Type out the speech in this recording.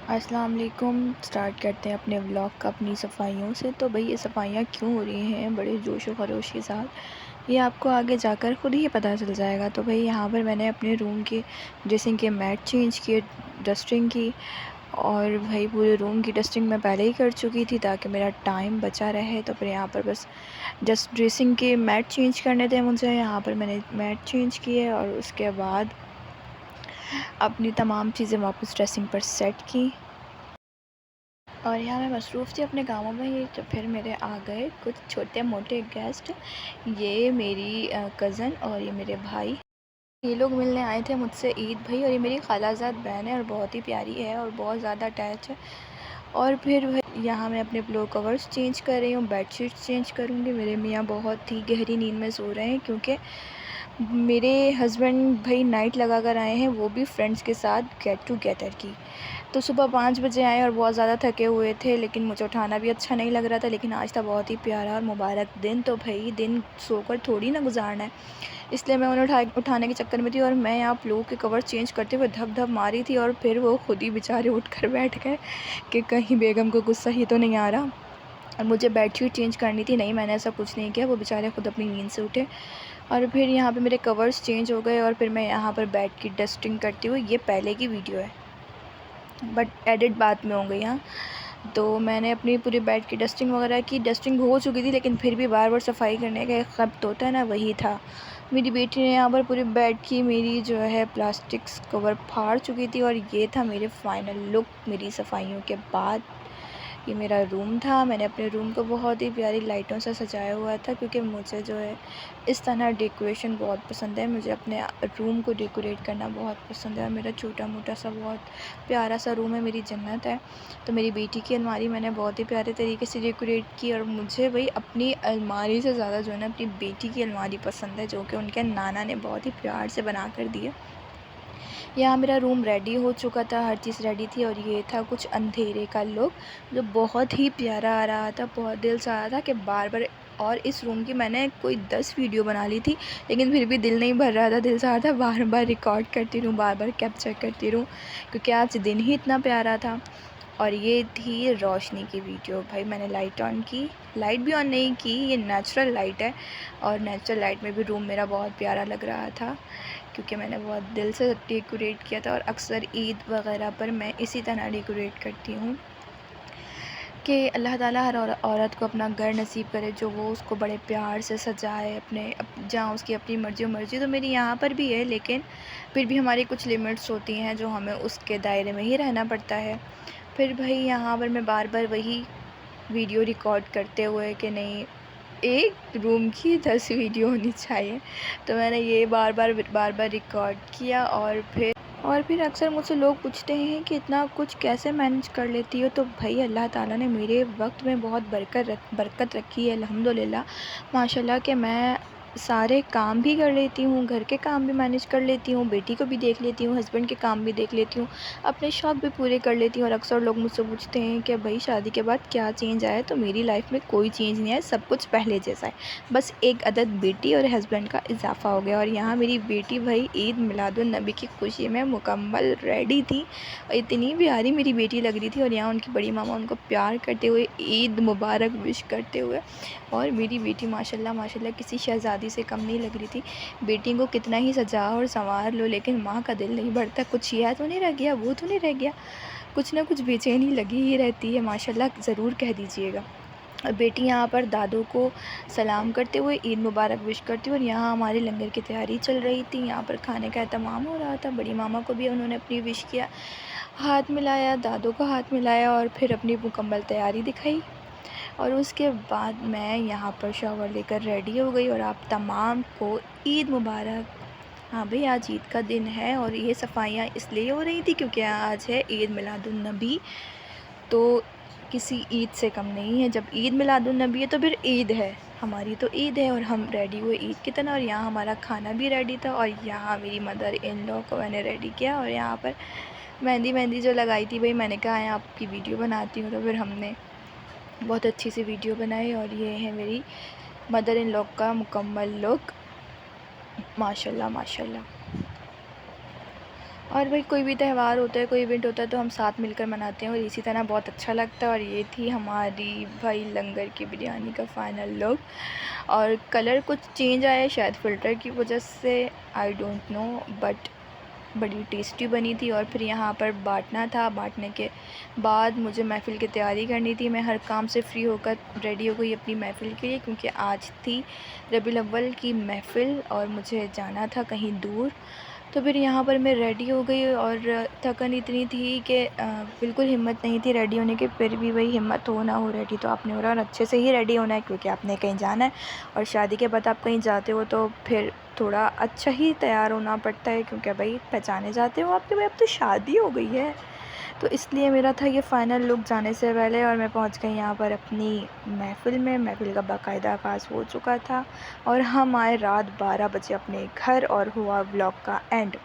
अस्सलाम वालेकुम। स्टार्ट करते हैं अपने व्लॉग का अपनी सफाइयों से। तो भाई ये सफाइयाँ क्यों हो रही हैं बड़े जोश व खरोश के साथ, ये आपको आगे जाकर ख़ुद ही पता चल जाएगा। तो भाई यहाँ पर मैंने अपने रूम के ड्रेसिंग के मैट चेंज किए, डस्टिंग की, और भाई पूरे रूम की डस्टिंग मैं पहले ही कर चुकी थी ताकि मेरा टाइम बचा रहे। तो फिर यहाँ पर बस जस्ट ड्रेसिंग के मैट चेंज करने थे मुझे। यहाँ पर मैंने मैट चेंज किए और उसके बाद अपनी तमाम चीज़ें वापस ड्रेसिंग पर सेट की। और यहाँ मैं मसरूफ़ थी अपने कामों में ही, तो फिर मेरे आ गए कुछ छोटे मोटे गेस्ट। ये मेरी कज़न और ये मेरे भाई, ये लोग मिलने आए थे मुझसे ईद भाई। और ये मेरी खालाजाद बहन है और बहुत ही प्यारी है और बहुत ज़्यादा अटैच है। और फिर भाई यहाँ मैं अपने पिलो कवर्स चेंज कर रही हूँ, बेडशीट्स चेंज करूँगी। मेरे मियाँ बहुत ही गहरी नींद में सो रहे हैं क्योंकि मेरे हस्बैंड भाई नाइट लगा कर आए हैं, वो भी फ्रेंड्स के साथ गेट टुगेदर की। तो सुबह 5 बजे आए और बहुत ज़्यादा थके हुए थे, लेकिन मुझे उठाना भी अच्छा नहीं लग रहा था। लेकिन आज था बहुत ही प्यारा और मुबारक दिन, तो भाई दिन सोकर थोड़ी ना गुजारना है, इसलिए मैं उन्हें उठाने के चक्कर में थी। और मैं यहाँ पिलो के कवर चेंज करते हुए धप धप मारी थी और फिर वो खुद ही बेचारे उठ कर बैठ गए कि कहीं बेगम को गुस्सा ही तो नहीं आ रहा। और मुझे बेडशीट चेंज करनी थी, नहीं मैंने ऐसा कुछ नहीं किया, वो बेचारे खुद अपनी नींद से उठे। और फिर यहाँ पे मेरे कवर्स चेंज हो गए और फिर मैं यहाँ पर बेड की डस्टिंग करती हुई, ये पहले की वीडियो है बट एडिट बाद में हो गई। हाँ, तो मैंने अपनी पूरी बेड की डस्टिंग वगैरह की, डस्टिंग हो चुकी थी लेकिन फिर भी बार बार सफाई करने का एक वक्त होता है ना, वही था। मेरी बेटी ने यहाँ पर पूरी बेड की मेरी जो है प्लास्टिक्स कवर फाड़ चुकी थी। और ये था मेरे फाइनल लुक मेरी सफाइयों के बाद। ये मेरा रूम था। मैंने अपने रूम को बहुत ही प्यारी लाइटों से सजाया हुआ था क्योंकि मुझे जो है इस तरह डेकोरेशन बहुत पसंद है। मुझे अपने रूम को डेकोरेट करना बहुत पसंद है और मेरा छोटा मोटा सा बहुत प्यारा सा रूम है, मेरी जन्नत है। तो मेरी बेटी की अलमारी मैंने बहुत ही प्यारे तरीके से डेकोरेट की। और मुझे भाई अपनी अलमारी से ज़्यादा जो है ना अपनी बेटी की अलमारी पसंद है, जो कि उनके नाना ने बहुत ही प्यार से बना कर दी है। यहाँ मेरा रूम रेडी हो चुका था, हर चीज़ रेडी थी। और ये था कुछ अंधेरे का लुक जो बहुत ही प्यारा आ रहा था, बहुत दिल से आ रहा था कि बार बार। और इस रूम की मैंने कोई 10 वीडियो बना ली थी, लेकिन फिर भी दिल नहीं भर रहा था, दिल से आ रहा था बार बार रिकॉर्ड करती रहूँ, बार बार कैप्चर करती रहूँ, क्योंकि आज दिन ही इतना प्यारा था। और ये थी रोशनी की वीडियो। भाई मैंने लाइट ऑन की, लाइट भी ऑन नहीं की, ये नेचुरल लाइट है और नेचुरल लाइट में भी रूम मेरा बहुत प्यारा लग रहा था क्योंकि मैंने बहुत दिल से डेकोरेट किया था। और अक्सर ईद वगैरह पर मैं इसी तरह डेकोरेट करती हूँ कि अल्लाह ताला हर औरत को अपना घर नसीब करे जो वो उसको बड़े प्यार से सजाए, जहाँ उसकी अपनी मर्ज़ी। तो मेरी यहाँ पर भी है, लेकिन फिर भी हमारी कुछ लिमिट्स होती हैं जो हमें उसके दायरे में ही रहना पड़ता है। फिर भाई यहाँ पर मैं बार बार वही वीडियो रिकॉर्ड करते हुए कि नहीं, एक रूम की 10 वीडियो होनी चाहिए, तो मैंने ये बार बार रिकॉर्ड किया। और फिर अक्सर मुझसे लोग पूछते हैं कि इतना कुछ कैसे मैनेज कर लेती हो। तो भाई अल्लाह ताला ने मेरे वक्त में बहुत बरकत रखी है अल्हम्दुलिल्लाह, माशाल्लाह, कि मैं सारे काम भी कर लेती हूँ, घर के काम भी मैनेज कर लेती हूँ, बेटी को भी देख लेती हूँ, हस्बैंड के काम भी देख लेती हूँ, अपने शौक़ भी पूरे कर लेती हूँ। और अक्सर लोग मुझसे पूछते हैं कि भाई शादी के बाद क्या चेंज आया, तो मेरी लाइफ में कोई चेंज नहीं आया, सब कुछ पहले जैसा है, बस एक अदद बेटी और हस्बैंड का इजाफ़ा हो गया। और यहाँ मेरी बेटी भाई ईद मिलादुन नबी की खुशी में मुकम्मल रेडी थी और इतनी प्यारी मेरी बेटी लग रही थी। और यहाँ उनकी बड़ी मामा उनको प्यार करते हुए ईद मुबारक विश करते हुए, और मेरी बेटी माशाल्लाह माशाल्लाह किसी शहज़ादी से कम नहीं लग रही थी। बेटी को कितना ही सजा और संवार लो, लेकिन माँ का दिल नहीं भरता, कुछ यह तो नहीं रह गया, वो तो नहीं रह गया, कुछ ना कुछ बेचैनी लगी ही रहती है। माशाल्लाह ज़रूर कह दीजिएगा। और बेटी यहाँ पर दादू को सलाम करते हुए ईद मुबारक विश करती हुई। और यहाँ हमारे लंगर की तैयारी चल रही थी, यहाँ पर खाने का एहतमाम हो रहा था। बड़ी मामा को भी उन्होंने अपनी विश किया, हाथ मिलाया, दादू को हाथ मिलाया और फिर अपनी मुकम्मल तैयारी दिखाई। और उसके बाद मैं यहाँ पर शावर लेकर रेडी हो गई। और आप तमाम को ईद मुबारक। हाँ भाई, आज ईद का दिन है और ये सफाइयाँ इसलिए हो रही थी क्योंकि आज है ईद मिलादुन नबी, तो किसी ईद से कम नहीं है। जब ईद मिलादुन नबी है तो फिर ईद है, हमारी तो ईद है और हम रेडी हुए ईद की तरह। और यहाँ हमारा खाना भी रेडी था और यहाँ मेरी मदर इन लॉ को मैंने रेडी किया। और यहाँ पर मेहंदी जो लगाई थी भाई, मैंने कहा है आपकी वीडियो बनाती हूँ, तो फिर हमने बहुत अच्छी सी वीडियो बनाई। और ये है मेरी मदर इन लॉ का मुकम्मल लुक, माशाल्लाह माशाल्लाह। और भाई कोई भी त्यौहार होता है, कोई इवेंट होता है तो हम साथ मिलकर मनाते हैं और इसी तरह बहुत अच्छा लगता है। और ये थी हमारी भाई लंगर की बिरयानी का फाइनल लुक। और कलर कुछ चेंज आया है शायद फ़िल्टर की वजह से, आई डोंट नो, बट बड़ी टेस्टी बनी थी। और फिर यहाँ पर बाँटना था, बाँटने के बाद मुझे महफ़िल की तैयारी करनी थी। मैं हर काम से फ्री होकर रेडी हो गई अपनी महफ़िल के लिए, क्योंकि आज थी रबीउल अव्वल की महफ़िल और मुझे जाना था कहीं दूर। तो फिर यहाँ पर मैं रेडी हो गई और थकन इतनी थी कि बिल्कुल हिम्मत नहीं थी रेडी होने की। फिर भी वही हिम्मत हो ना हो रेडी तो आपने हो रहा, और अच्छे से ही रेडी होना है क्योंकि आपने कहीं जाना है। और शादी के बाद आप कहीं जाते हो तो फिर थोड़ा अच्छा ही तैयार होना पड़ता है, क्योंकि भाई पहचाने जाते हो आपके, भाई अब तो शादी हो गई है। तो इसलिए मेरा था ये फ़ाइनल लुक जाने से पहले। और मैं पहुंच गई यहाँ पर अपनी महफ़िल में। महफ़िल का बाकायदा आगाज़ हो चुका था और हम आए रात 12 बजे अपने घर और हुआ व्लॉग का एंड।